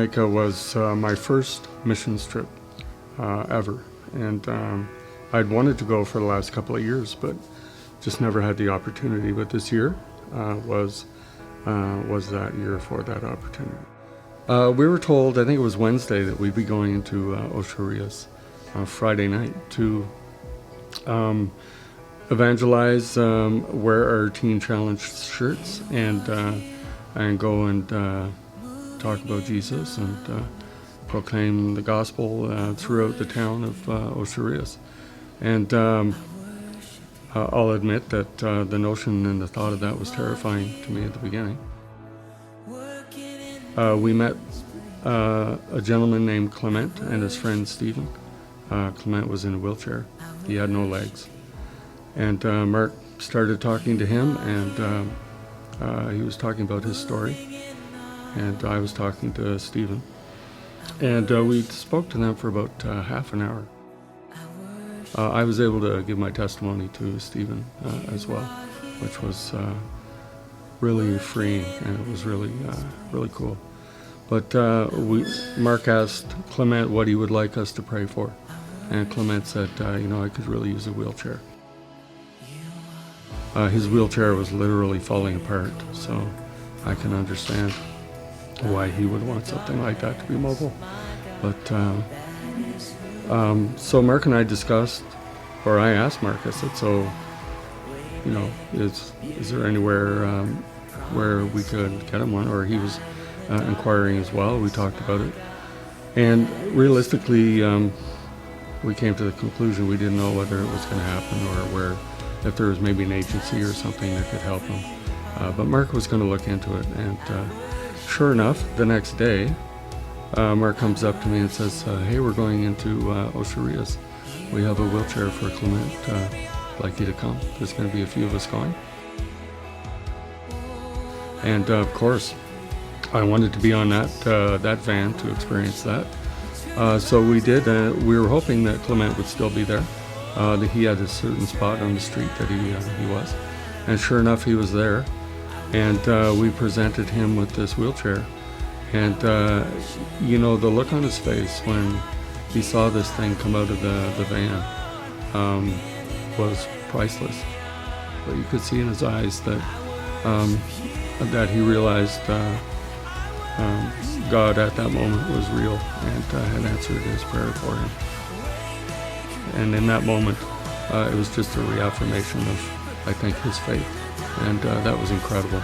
Jamaica was my first missions trip ever, and I'd wanted to go for the last couple of years, but just never had the opportunity. But this year was that year for that opportunity. We were told, I think it was Wednesday, that we'd be going into Osharias Friday night to evangelize, wear our Teen Challenge shirts, and go and talk about Jesus and proclaim the gospel throughout the town of Osharias. And I'll admit that the notion and the thought of that was terrifying to me at the beginning. We met a gentleman named Clement and his friend Stephen. Clement was in a wheelchair. He had no legs. And Mark started talking to him, and he was talking about his story. And I was talking to Stephen. And we spoke to them for about half an hour. I was able to give my testimony to Stephen as well, which was really freeing, and it was really cool. But Mark asked Clement what he would like us to pray for, and Clement said, I could really use a wheelchair. His wheelchair was literally falling apart, so I can understand why he would want something like that to be mobile. But so Mark and I discussed, or I asked Mark, I said, so, is there anywhere where we could get him one? Or he was inquiring as well. We talked about it. And realistically, we came to the conclusion we didn't know whether it was going to happen or if there was maybe an agency or something that could help him. But Mark was going to look into it. And sure enough, the next day, Mark comes up to me and says, hey, we're going into Osharias. We have a wheelchair for Clement. I'd like you to come. There's going to be a few of us going. And of course, I wanted to be on that van to experience that. So we did. We were hoping that Clement would still be there. That he had a certain spot on the street that he was. And sure enough, he was there. And we presented him with this wheelchair. And, the look on his face when he saw this thing come out of the van was priceless. But you could see in his eyes that he realized God at that moment was real and had answered his prayer for him. And in that moment, it was just a reaffirmation of, I think, his faith. And that was incredible.